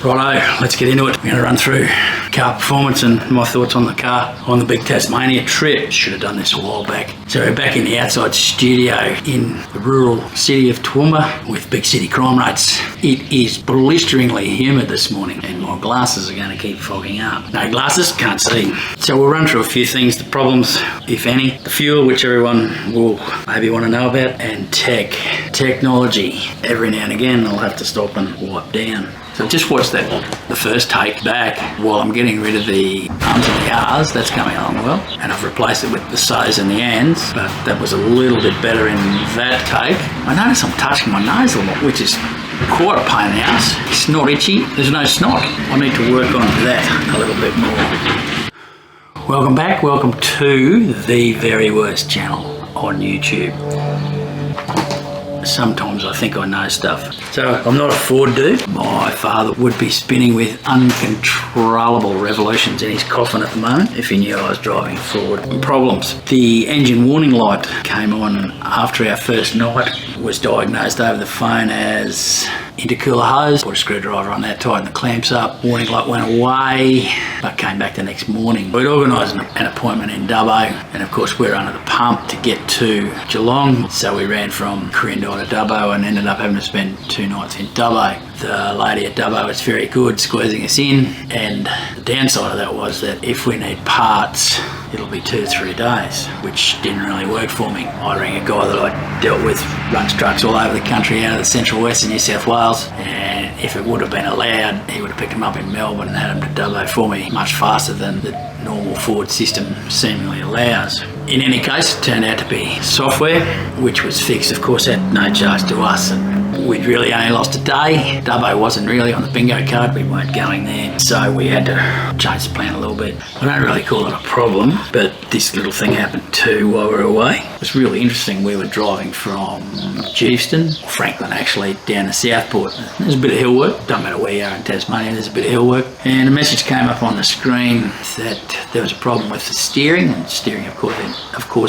Righto, let's get into it. We're going to run through car performance and my thoughts on the car on the big Tasmania trip. Should have done this a while back. So we're back in the outside studio in the rural city of Toowoomba with big city crime rates. It is blisteringly humid this morning and my glasses are going to keep fogging up. No glasses, can't see. So we'll run through a few things, the problems, if any, the fuel, which everyone will maybe want to know about, and technology. Every now and again I'll have to stop and wipe down. So just watch the first take back while I'm getting rid of the ums and the ahs. That's coming along well. And I've replaced it with the so's and the ands, but that was a little bit better in that take. I notice I'm touching my nose a lot, which is quite a pain in the ass. It's not itchy, there's no snot. I need to work on that a little bit more. Welcome back, welcome to the very worst channel on YouTube. Sometimes I think I know stuff. So I'm not a Ford dude. My father would be spinning with uncontrollable revolutions in his coffin at the moment if he knew I was driving a Ford. Problems. The engine warning light came on after our first night. Was diagnosed over the phone as intercooler hose. Put a screwdriver on that, tightened the clamps up. Warning light went away, but came back the next morning. We'd organised an appointment in Dubbo, and of course we're under the pump to get to Geelong. So we ran from Corinda to Dubbo and ended up having to spend 2 nights in Dubbo. The lady at Dubbo was very good squeezing us in, and the downside of that was that if we need parts, it'll be 2 to 3 days, which didn't really work for me. I rang a guy that I dealt with, runs trucks all over the country out of the central west of New South Wales, and if it would have been allowed, he would have picked them up in Melbourne and had them to Dubbo for me much faster than the normal Ford system seemingly allows. In any case, it turned out to be software, which was fixed, of course, at no charge to us. And we'd really only lost a day. Dubbo wasn't really on the bingo card, we weren't going there. So we had to change the plan a little bit. I don't really call it a problem, but this little thing happened too while we were away. It was really interesting. We were driving from Geeveston, Franklin actually, down to Southport. There's a bit of hill work. Don't matter where you are in Tasmania, there's a bit of hill work. And a message came up on the screen that there was a problem with the steering. And steering, of course,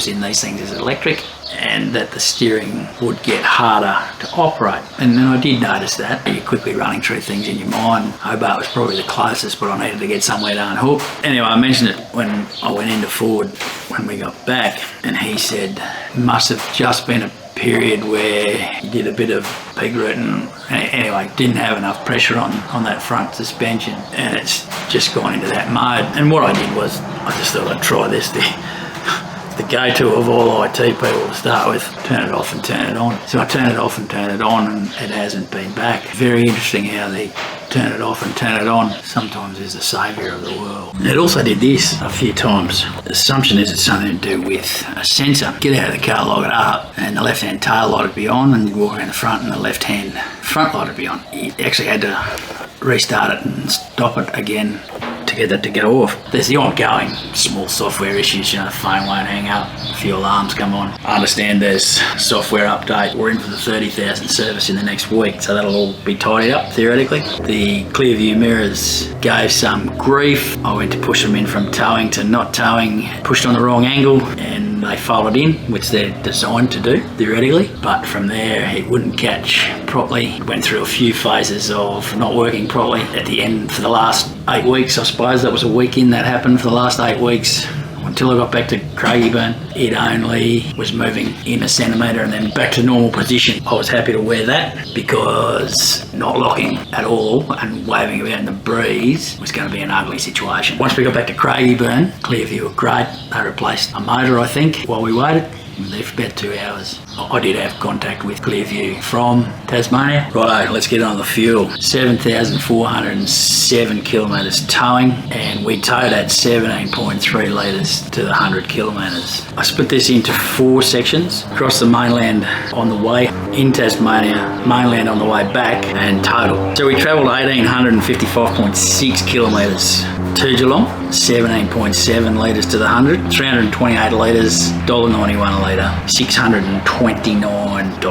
in these things is electric, and that the steering would get harder to operate. And then I did notice that. You're quickly running through things in your mind. Hobart was probably the closest, but I needed to get somewhere to unhook. Anyway, I mentioned it when I went into Ford when we got back, and he said must have just been a period where he did a bit of pig root and anyway didn't have enough pressure on that front suspension, and it's just gone into that mode. And what I did was I just thought I'd try this. The go-to of all IT people to start with, turn it off and turn it on. So I turned it off and turned it on, and it hasn't been back. Very interesting how they turn it off and turn it on sometimes is the saviour of the world. It also did this a few times. The assumption is it's something to do with a sensor. Get out of the car, lock it up, and the left-hand tail light would be on, and you walk around the front and the left-hand front light would be on. You actually had to restart it and stop it again to get that to go off. There's the ongoing small software issues, the phone won't hang up, a few alarms come on. I understand there's software update. We're in for the 30,000 service in the next week, so that'll all be tidied up theoretically. The clear view mirrors gave some grief. I went to push them in from towing to not towing, pushed on the wrong angle, and they folded in, which they're designed to do theoretically, but from there it wouldn't catch properly. Went through a few phases of not working properly. At the end, for the last 8 weeks, I suppose that was a week in that happened, for the last 8 weeks until I got back to Craigieburn, it only was moving in a centimetre and then back to normal position. I was happy to wear that because not locking at all and waving about in the breeze was going to be an ugly situation. Once we got back to Craigieburn, Clearview were great. They replaced a motor, I think, while we waited. We were there for about 2 hours. I did have contact with Clearview from Tasmania. Righto, let's get on the fuel. 7,407 kilometres towing, and we towed at 17.3 litres to the 100 kilometres. I split this into 4 sections. Across the mainland on the way in Tasmania, mainland on the way back, and total. So we travelled 1,855.6 kilometres to Geelong, 17.7 litres to the 100, 328 litres, $1.91 a litre, $629.02.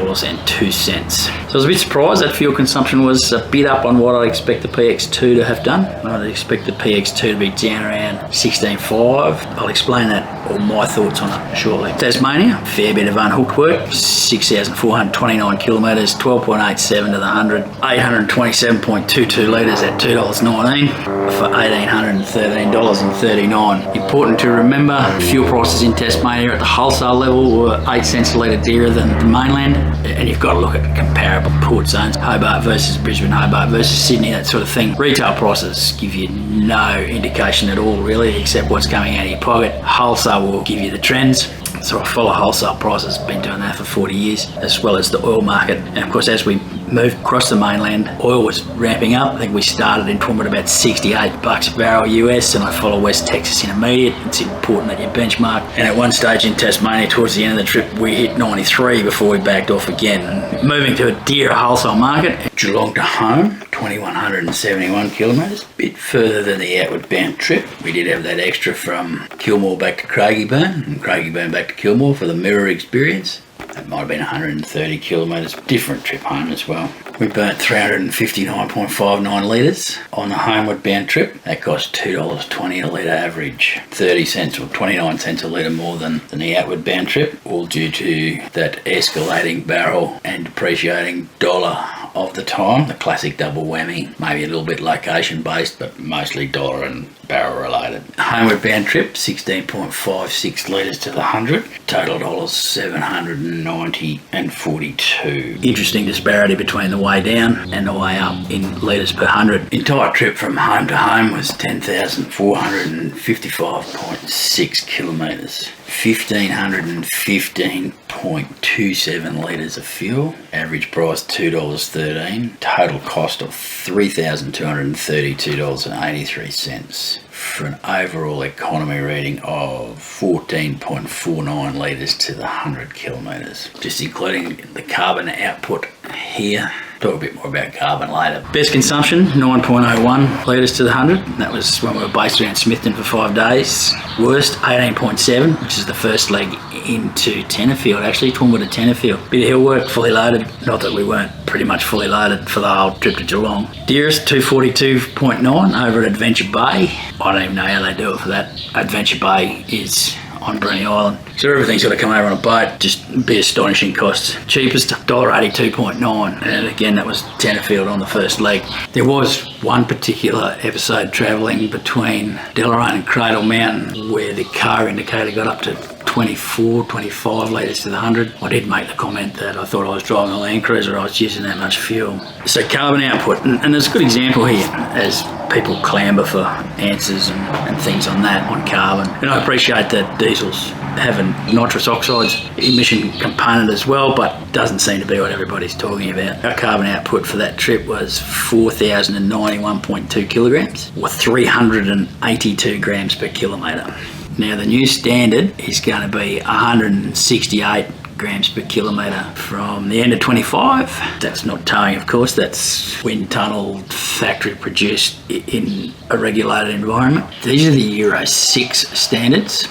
So I was a bit surprised that fuel consumption was a bit up on what I'd expect the PX2 to have done. I'd expect the PX2 to be down around 16.5. I'll explain that, or my thoughts on it, shortly. Tasmania, fair bit of unhooked work, 6,420 29 kilometres, 12.87 to the 100, 827.22 litres at $2.19 for $1,813.39. Important to remember, fuel prices in Tasmania at the wholesale level were 8 cents a litre dearer than the mainland, and you've got to look at comparable port zones, Hobart versus Brisbane, Hobart versus Sydney, that sort of thing. Retail prices give you no indication at all really, except what's coming out of your pocket. Wholesale will give you the trends. So I follow wholesale prices, been doing that for 40 years, as well as the oil market. And of course, as we moved across the mainland, oil was ramping up. I think we started in Toowoomba at about $68 a barrel US, and I follow West Texas Intermediate. It's important that you benchmark. And at one stage in Tasmania, towards the end of the trip, we hit 93 before we backed off again. Moving to a dearer wholesale market, Geelong to home, 2,171 kilometres, a bit further than the outward bound trip. We did have that extra from Kilmore back to Craigieburn, and Craigieburn back to Kilmore for the mirror experience. That might have been 130 kilometres, different trip home as well. We burnt 359.59 litres on the homeward bound trip. That cost $2.20 a litre average, 30 cents or 29 cents a litre more than the outward bound trip, all due to that escalating barrel and depreciating dollar of the time, the classic double whammy, maybe a little bit location based, but mostly dollar and barrel related. Homeward bound trip, 16.56 litres to the 100, total $790 and 42. Interesting disparity between the way down and the way up in litres per 100. Entire trip from home to home was 10,455.6 kilometres. 1,515.27 litres of fuel, average price $2.13, total cost of $3,232.83 for an overall economy rating of 14.49 litres to the 100 kilometres. Just including the carbon output here. Talk a bit more about carbon later. Best consumption, 9.01 litres to the 100. That was when we were based around Smithton for 5 days. Worst, 18.7, which is the first leg into Tenterfield, actually, Toowoomba to Tenterfield. Bit of hill work, fully loaded. Not that we weren't pretty much fully loaded for the whole trip to Geelong. Dearest, 242.9 over at Adventure Bay. I don't even know how they do it for that. Adventure Bay is on Bruny Island. So everything's got to come over on a boat, just be astonishing costs. Cheapest, $1.82.9, and again that was Tenterfield on the first leg. There was one particular episode travelling between Deloraine and Cradle Mountain where the car indicator got up to 24, 25 litres to the 100. I did make the comment that I thought I was driving a Land Cruiser, I was using that much fuel. So carbon output, and there's a good example here as people clamber for answers and things on that, on carbon. And I appreciate that diesels have a nitrous oxides emission component as well, but doesn't seem to be what everybody's talking about. Our carbon output for that trip was 4,091.2 kilograms, or 382 grams per kilometre. Now the new standard is going to be 168 grams per kilometre from the end of 25. That's not towing, of course, that's wind tunnel, factory produced in a regulated environment. These are the Euro 6 standards.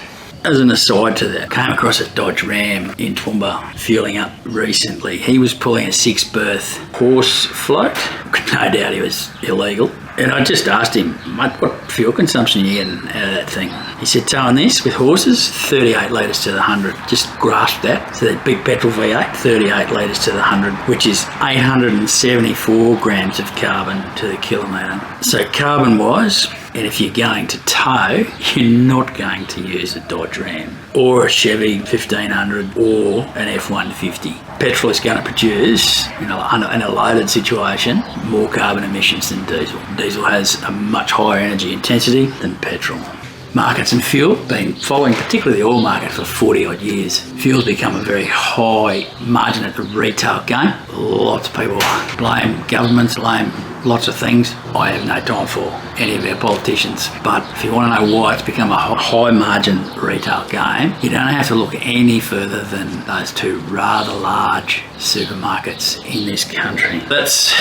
As an aside to that, I came across a Dodge Ram in Toowoomba fueling up recently. He was pulling a 6-berth horse float. No doubt he was illegal. And I just asked him, mate, what fuel consumption are you getting out of that thing? He said, towing this with horses, 38 litres to the 100. Just grasp that. So that big petrol V8, 38 litres to the 100, which is 874 grams of carbon to the kilometre. So carbon-wise, and if you're going to tow, you're not going to use a Dodge Ram or a Chevy 1500 or an F-150. Petrol is going to produce, in a loaded situation, more carbon emissions than diesel. Diesel has a much higher energy intensity than petrol. Markets and fuel, been following particularly the oil market for 40 odd years. Fuel's become a very high margin at the retail game. Lots of people blame governments, blame lots of things. I have no time for any of our politicians, but if you want to know why it's become a high margin retail game, you don't have to look any further than those two rather large supermarkets in this country. That's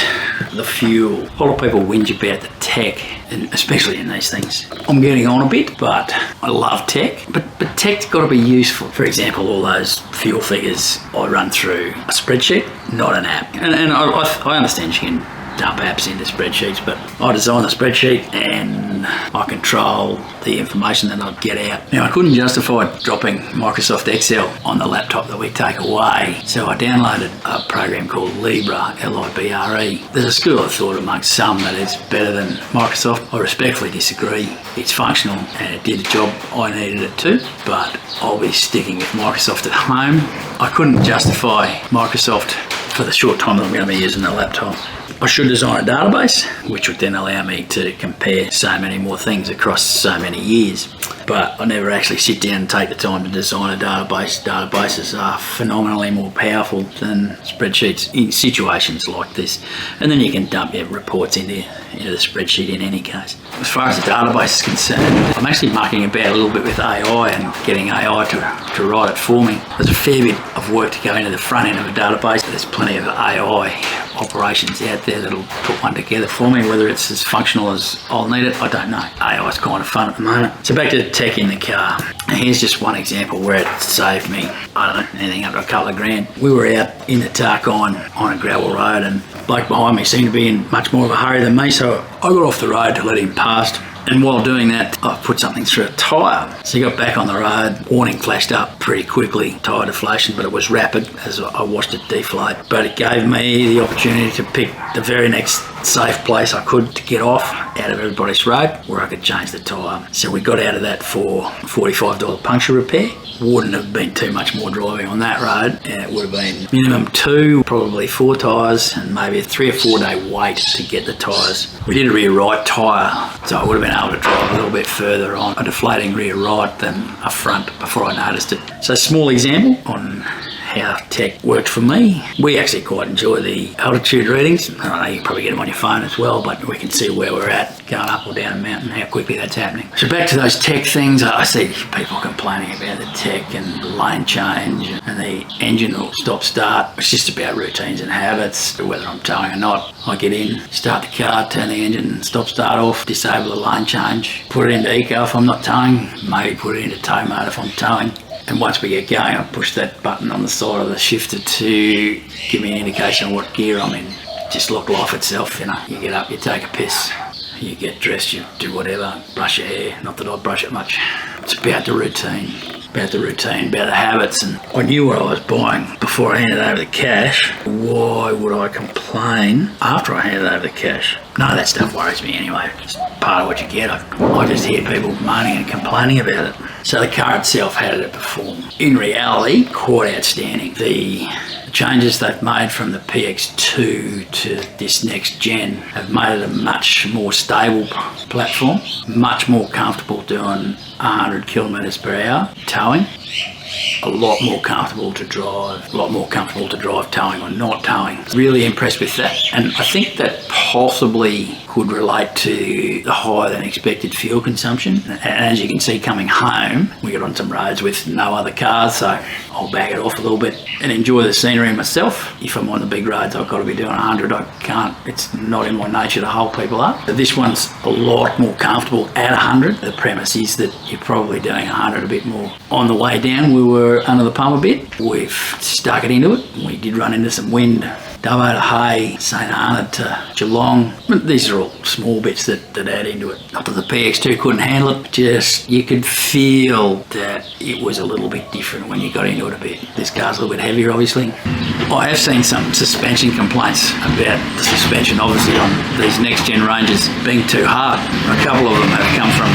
the fuel. A lot of people whinge about the tech, and especially in these things. I'm getting on a bit, but I love tech, but tech's got to be useful. For example, all those fuel figures I run through a spreadsheet, not an app. And I understand you can dump apps into spreadsheets, but I design the spreadsheet and I control the information that I get out. Now, I couldn't justify dropping Microsoft Excel on the laptop that we take away, so I downloaded a program called Libre, Libre. There's a school of thought amongst some that it's better than Microsoft. I respectfully disagree. It's functional and it did the job I needed it to, but I'll be sticking with Microsoft at home. I couldn't justify Microsoft for the short time that I'm going to be using the laptop. I should design a database, which would then allow me to compare so many more things across so many years. But I never actually sit down and take the time to design a database. Databases are phenomenally more powerful than spreadsheets in situations like this. And then you can dump your reports into the spreadsheet in any case. As far as the database is concerned, I'm actually mucking about a little bit with AI and getting AI to write it for me. There's a fair bit of work to go into the front end of a database. There's plenty of AI operations out there that'll put one together for me. Whether it's as functional as I'll need it, I don't know. AI is kind of fun at the moment. So back to the tech in the car. Here's just one example where it saved me, I don't know, anything up to a couple of grand. We were out in the Tarkine on a gravel road and the bloke behind me seemed to be in much more of a hurry than me, so I got off the road to let him past. And while doing that, I put something through a tyre. So he got back on the road, warning flashed up pretty quickly, tyre deflation, but it was rapid as I watched it deflate. But it gave me the opportunity to pick the very next safe place I could to get off out of everybody's road where I could change the tyre. So we got out of that for $45 puncture repair. Wouldn't have been too much more driving on that road, and it would have been minimum 2, probably 4 tyres, and maybe a 3 or 4 day wait to get the tyres. We did a rear right tyre, so I would have been able to drive a little bit further on a deflating rear right than a front before I noticed it. So small example on how tech worked for me. We actually quite enjoy the altitude readings. I know you can probably get them on your phone as well, but we can see where we're at going up or down a mountain, how quickly that's happening. So back to those tech things, I see people complaining about the tech and the lane change and the engine or stop start. It's just about routines and habits, whether I'm towing or not. I get in, start the car, turn the engine, stop start off, disable the lane change, put it into eco if I'm not towing, maybe put it into tow mode if I'm towing. And once we get going, I push that button on the side of the shifter to give me an indication of what gear I'm in. Just like life itself, you know. You get up, you take a piss, you get dressed, you do whatever, brush your hair. Not that I brush it much. It's about the routine, about the habits. And I knew what I was buying before I handed over the cash. Why would I complain after I handed over the cash? None of that stuff worries me anyway. It's part of what you get. I just hear people moaning and complaining about it. So the car itself, how did it perform? In reality, quite outstanding. The changes they've made from the PX2 to this next gen have made it a much more stable platform, much more comfortable doing 100 kilometres per hour towing. A lot more comfortable to drive towing or not towing. Really impressed with that, and I think that possibly could relate to the higher than expected fuel consumption. And as you can see coming home, we got on some roads with no other cars, so I'll back it off a little bit and enjoy the scenery myself. If I'm on the big roads, I've got to be doing 100. I can't, it's not in my nature to hold people up. But this one's a lot more comfortable at 100. The premise is that you're probably doing 100 a bit more. On the way down, we were under the pump a bit. We've stuck it into it. We did run into some wind. Dubbo to Hay, St Arnaud to Geelong. These are all small bits that add into it. Not that the PX2 couldn't handle it, just you could feel that it was a little bit different when you got into it a bit. This car's a little bit heavier, obviously. I have seen some suspension complaints about the suspension, obviously, on these next-gen ranges being too hard. A couple of them have come from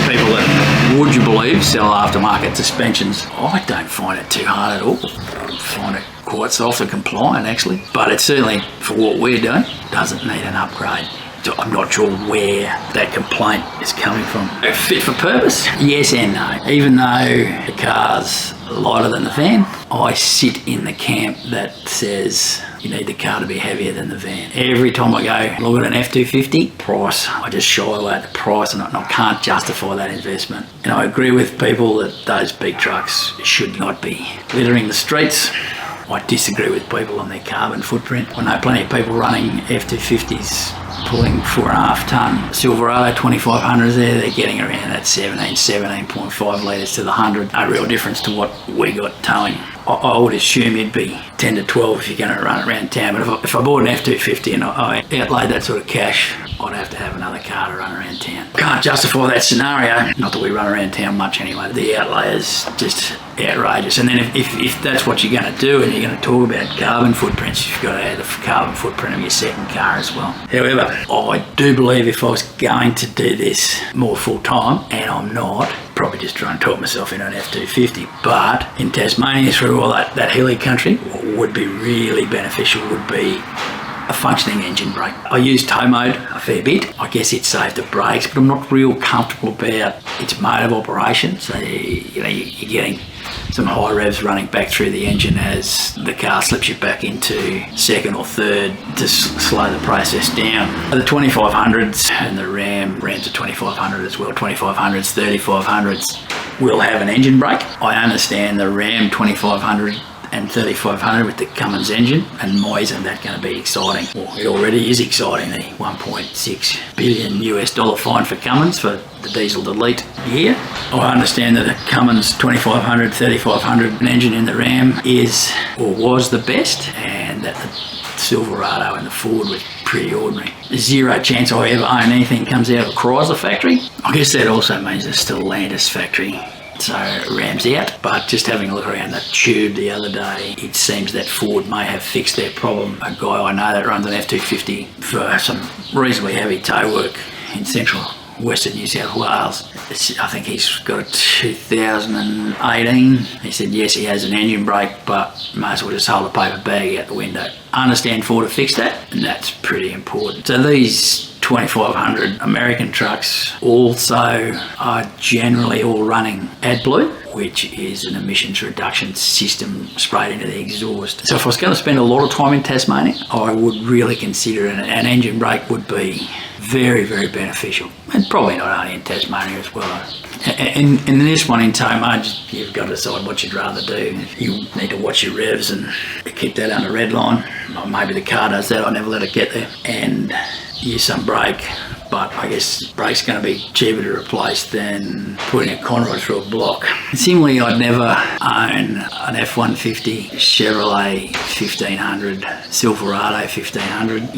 people that, would you believe, sell aftermarket suspensions. I don't find it too hard at all. I find it quite soft and compliant, actually. But it certainly, for what we're doing, doesn't need an upgrade. So I'm not sure where that complaint is coming from. Fit for purpose? Yes and no. Even though the car's lighter than the van, I sit in the camp that says you need the car to be heavier than the van. Every time I go look at an F250 price, I just shy away at the price, and I can't justify that investment. And I agree with people that those big trucks should not be littering the streets. I disagree with people on their carbon footprint. I know plenty of people running F250s pulling 4.5 tonne Silverado 2500s there, they're getting around that 17.5 litres to the 100. No real difference to what we got towing. I would assume you'd be 10 to 12 if you're going to run it around town, but if I bought an F250 and I outlaid that sort of cash, I'd have to have another car to run around town. Can't justify that scenario. Not that we run around town much anyway. The outlay is just outrageous. And then if that's what you're going to do and you're going to talk about carbon footprints, you've got to add the carbon footprint of your second car as well. However, I do believe if I was going to do this more full time, and I'm not, probably just try and talk myself into an F250, but in Tasmania through all that hilly country, what would be really beneficial would be a functioning engine brake. I use tow mode a fair bit. I guess it's safe to brakes, but I'm not real comfortable about its mode of operation. So you're getting some high revs running back through the engine as the car slips you back into second or third to slow the process down. The 2500s and the Rams are 2500 as well. 2500s, 3500s will have an engine brake. I understand the Ram 2500 and 3500 with the Cummins engine, and why isn't that going to be exciting? Well, it already is exciting, the $1.6 billion US fine for Cummins for the diesel delete year. I understand that the Cummins 2500, 3500 engine in the Ram is or was the best, and that the Silverado and the Ford was pretty ordinary. Zero chance I ever own anything that comes out of a Chrysler factory. I guess that also means there's still Stellantis factory. So Ram's out, but just having a look around the tube the other day, it seems that Ford may have fixed their problem. A guy I know that runs an F250 for some reasonably heavy tow work in central western New South Wales. I think he's got a 2018. He said yes, he has an engine brake, but may as well just hold a paper bag out the window. I understand Ford have fixed that, and that's pretty important. So these 2500 American trucks also are generally all running AdBlue, which is an emissions reduction system sprayed into the exhaust. So if I was going to spend a lot of time in Tasmania, I would really consider an engine brake would be very, very beneficial. And probably not only in Tasmania as well. And in this one in tow mode, you've got to decide what you'd rather do. You need to watch your revs and keep that under red line. Or maybe the car does that, I never let it get there. And use some brake, but I guess brake's going to be cheaper to replace than putting a conrod through a block. Similarly, I'd never own an F-150 Chevrolet 1500, Silverado 1500.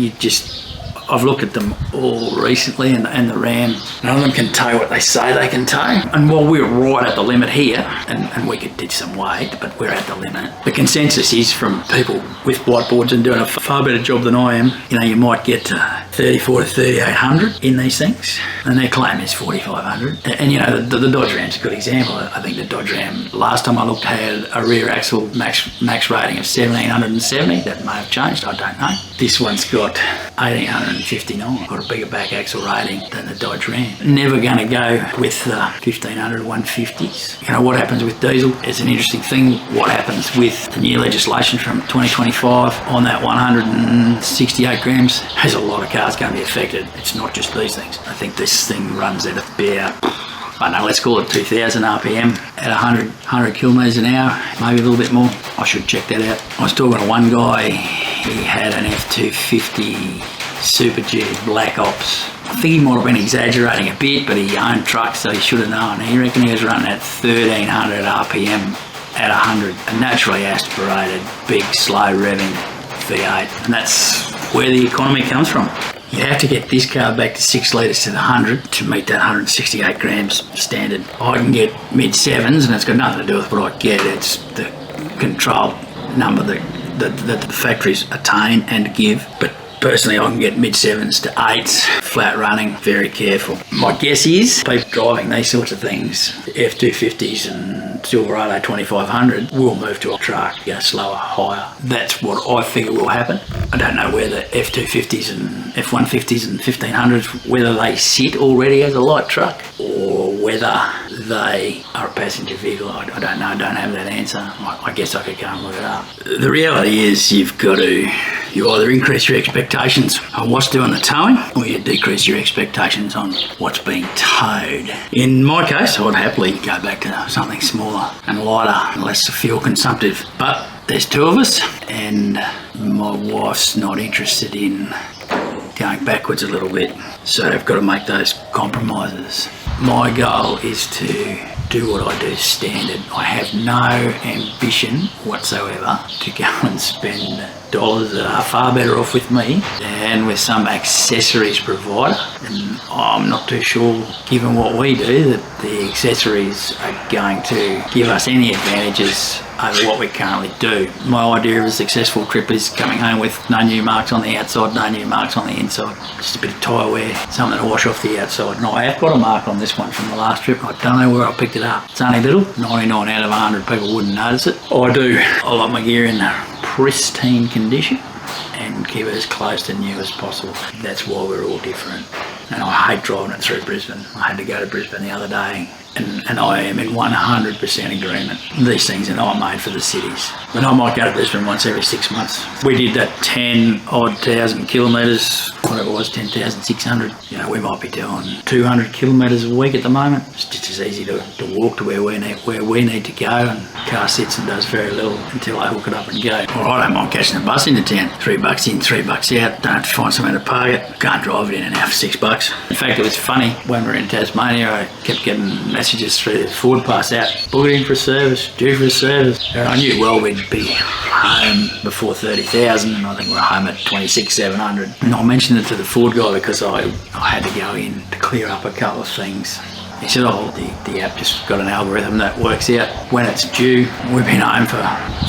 I've looked at them all recently, and the Ram, none of them can tow what they say they can tow. And while we're right at the limit here, and we could ditch some weight, but we're at the limit, the consensus is from people with whiteboards and doing a far better job than I am, you might get to 34 to 3800 in these things, and their claim is 4500. And the Dodge Ram's a good example. I think the Dodge Ram, last time I looked, had a rear axle max rating of 1770. That may have changed, I don't know. This one's got 1859, got a bigger back axle rating than the Dodge Ram. Never going to go with the 1500 150s. What happens with diesel is an interesting thing. What happens with the new legislation from 2025 on that 168 grams? There's a lot of cars going to be affected. It's not just these things. I think this thing runs at about, I don't know, let's call it 2000 RPM at 100 kilometres an hour, maybe a little bit more. I should check that out. I was talking to one guy, he had an F250 Super Duty Black Ops. I think he might have been exaggerating a bit, but he owned trucks, so he should have known. He reckoned he was running at 1300 RPM at 100. A naturally aspirated, big, slow revving V8. And that's where the economy comes from. You have to get this car back to 6 litres to the 100 to meet that 168 grams standard. I can get mid-7s, and it's got nothing to do with what I get. It's the control number that the factories attain and give. But personally, I can get mid-7s to 8s, flat running, very careful. My guess is people driving these sorts of things, F250s and Silverado 2500, will move to a truck, go slower, higher. That's what I figure will happen. I don't know where the F250s and F150s and 1500s, whether they sit already as a light truck or whether they are a passenger vehicle. I don't know, I don't have that answer. I guess I could go and look it up. The reality is you either increase your expectations on what's doing the towing, or you decrease your expectations on what's being towed. In my case, I would happily go back to something smaller and lighter and less fuel consumptive. But there's two of us, and my wife's not interested in going backwards a little bit. So I've got to make those compromises. My goal is to do what I do standard. I have no ambition whatsoever to go and spend dollars that are far better off with me than with some accessories provider. And I'm not too sure, given what we do, that the accessories are going to give us any advantages over what we currently do. My idea of a successful trip is coming home with no new marks on the outside, no new marks on the inside, just a bit of tyre wear, something to wash off the outside. And I have got a mark on this one from the last trip. I don't know where I picked it up. It's only little. 99 out of 100 people wouldn't notice it. I do. I like my gear in pristine condition and keep it as close to new as possible. That's why we're all different. And I hate driving it through Brisbane. I had to go to Brisbane the other day, and I am in 100% agreement. These things are not made for the cities. But I might go to Brisbane once every 6 months. We did that 10,000 kilometres, whatever it was, 10,600. You know, we might be doing 200 kilometres a week at the moment. It's just as easy to walk to where we need to go, and the car sits and does very little until I hook it up and go. Or I don't mind catching a bus into town. $3 in, $3 out. Don't have to find somewhere to park it. Can't drive it in and out for $6. In fact, it was funny, when we were in Tasmania, I kept getting messages through the Ford Pass out, book it in for a service, due for a service. And I knew well we'd be home before 30,000, and I think we're home at 26,700. And I mentioned it to the Ford guy because I had to go in to clear up a couple of things. He said, oh, the app just got an algorithm that works out when it's due. We've been home for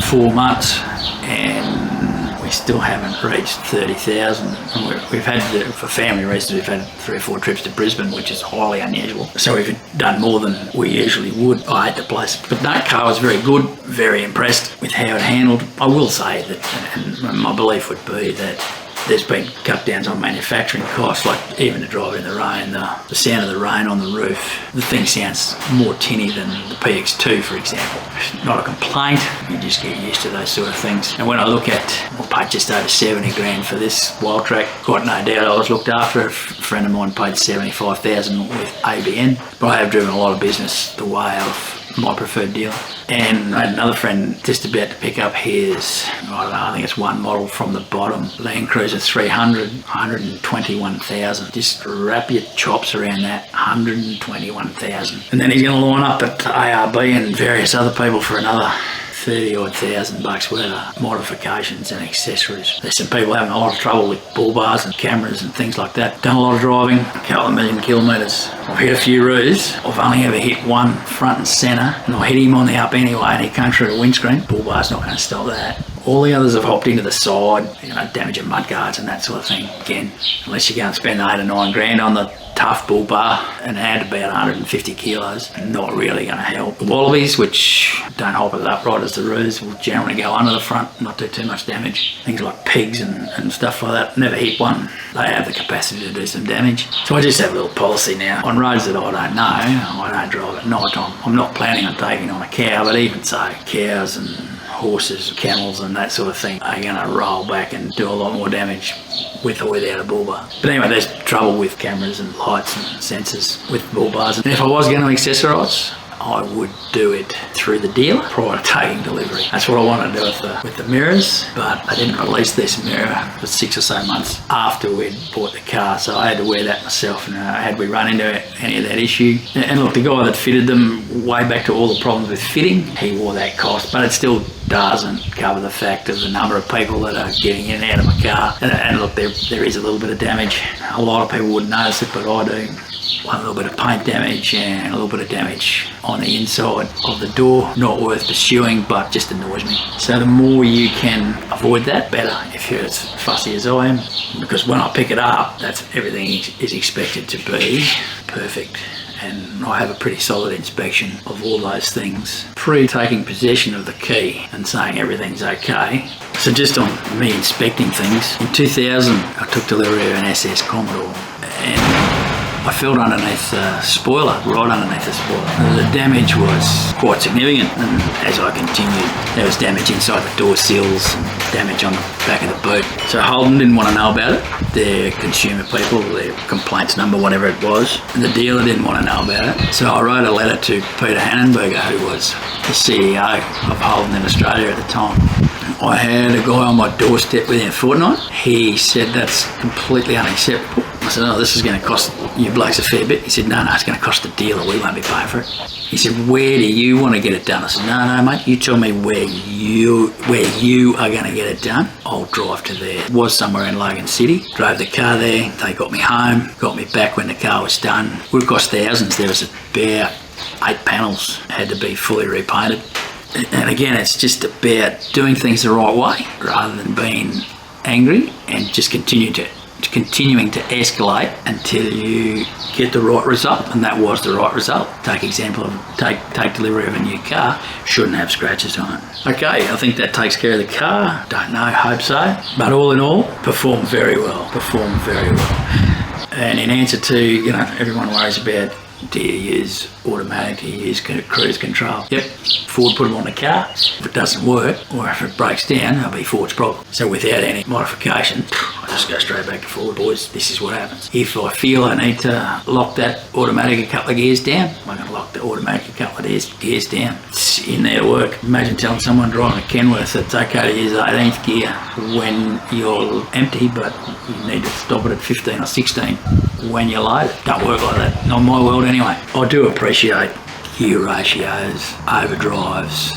4 months and we still haven't reached 30,000. We've had, for family reasons, we've had 3 or 4 trips to Brisbane, which is highly unusual. So we've done more than we usually would. I hate the place. But that car was very good, very impressed with how it handled. I will say that, and my belief would be that there's been cut downs on manufacturing costs, like even to drive in the rain, the sound of the rain on the roof. The thing sounds more tinny than the PX2, for example. Not a complaint, you just get used to those sort of things. And when I look at, I paid just over 70 grand for this Wild Track, got no doubt I was looked after. A friend of mine paid 75,000 with ABN, but I have driven a lot of business the way of my preferred dealer. And I had another friend just about to pick up his, I don't know, I think it's one model from the bottom, Land Cruiser 300, 121,000. Just wrap your chops around that, 121,000. And then he's going to line up at ARB and various other people for another 30-odd thousand bucks worth of modifications and accessories. There's some people having a lot of trouble with bull bars and cameras and things like that. Done a lot of driving, a couple of million kilometres. I've hit a few roos. I've only ever hit one front and centre, and I hit him on the up anyway, and he came through the windscreen. Bull bar's not going to stop that. All the others have hopped into the side, you know, damaging mudguards and that sort of thing. Again, unless you go and spend 8 or 9 grand on the tough bull bar and add about 150 kilos, not really going to help. The wallabies, which don't hop as upright as the roos, will generally go under the front, not do too much damage. Things like pigs and stuff like that, never hit one. They have the capacity to do some damage. So I just have a little policy now. On roads that I don't know, I don't drive at night time. I'm not planning on taking on a cow, but even so, cows and horses, camels and that sort of thing are going to roll back and do a lot more damage with or without a bull bar. But anyway, there's trouble with cameras and lights and sensors with bull bars. And if I was going to accessorise, I would do it through the dealer prior to taking delivery. That's what I want to do with the mirrors, but I didn't release this mirror for 6 or so months after we'd bought the car, so I had to wear that myself. And had we run into any of that issue, and look, the guy that fitted them, way back to all the problems with fitting, he wore that cost, but it still doesn't cover the fact of the number of people that are getting in and out of my car. And look, there is a little bit of damage. A lot of people wouldn't notice it, but I do. One little bit of paint damage and a little bit of damage on the inside of the door. Not worth pursuing, but just annoys me. So the more you can avoid that, better, if you're as fussy as I am. Because when I pick it up, everything is expected to be perfect. And I have a pretty solid inspection of all those things pre-taking possession of the key and saying everything's okay. So just on me inspecting things, in 2000 I took delivery of an SS Commodore and I felt underneath the spoiler, right underneath the spoiler. The damage was quite significant, and as I continued, there was damage inside the door sills and damage on the back of the boot. So Holden didn't want to know about it. Their consumer people, their complaints number, whatever it was, and the dealer didn't want to know about it. So I wrote a letter to Peter Hannenberger, who was the CEO of Holden in Australia at the time. I had a guy on my doorstep within a fortnight. He said that's completely unacceptable. I said, oh, this is going to cost you blokes a fair bit. He said, no, it's going to cost the dealer. We won't be paying for it. He said, where do you want to get it done? I said, no, mate, you tell me where you are going to get it done. I'll drive to there. It was somewhere in Logan City. Drove the car there. They got me home, got me back when the car was done. It would have cost thousands. There was about 8 panels had to be fully repainted. And again, it's just about doing things the right way rather than being angry and just continuing to escalate until you get the right result, and that was the right result. Take delivery of a new car, shouldn't have scratches on it. Okay, I think that takes care of the car. Don't know, hope so. But all in all, performed very well. And in answer to, everyone worries about, do you use automatic, do you use cruise control? Yep, Ford put them on the car. If it doesn't work, or if it breaks down, it'll be Ford's problem. So without any modification, I just go straight back to Ford, boys, this is what happens. If I feel I need to lock that automatic a couple of gears down, I'm going to lock the automatic a couple of gears down. It's in there to work. Imagine telling someone driving a Kenworth that it's okay to use 18th gear when you're empty, but you need to stop it at 15 or 16 when you're loaded. Don't work like that, not in my world anyway. I do appreciate gear ratios, overdrives,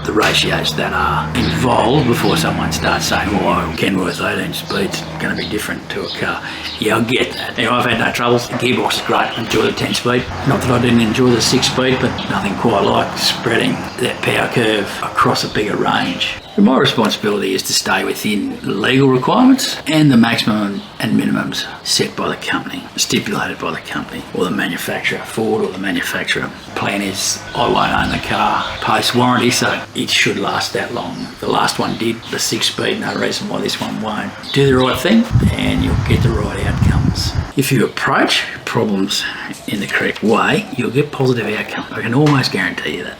the ratios that are involved before someone starts saying, well, Kenworth 18 speed's going to be different to a car. Yeah, I get that. Anyway, I've had no troubles. The gearbox is great. I enjoy the 10 speed. Not that I didn't enjoy the 6 speed, but nothing quite like spreading that power curve across a bigger range. My responsibility is to stay within legal requirements and the maximum and minimums set by the company, stipulated by the company or the manufacturer, Ford or the manufacturer. Plan is I won't own the car post warranty, so it should last that long. The last one did, the 6 speed, no reason why this one won't. Do the right thing and you'll get the right outcomes. If you approach problems in the correct way, you'll get positive outcomes. I can almost guarantee you that.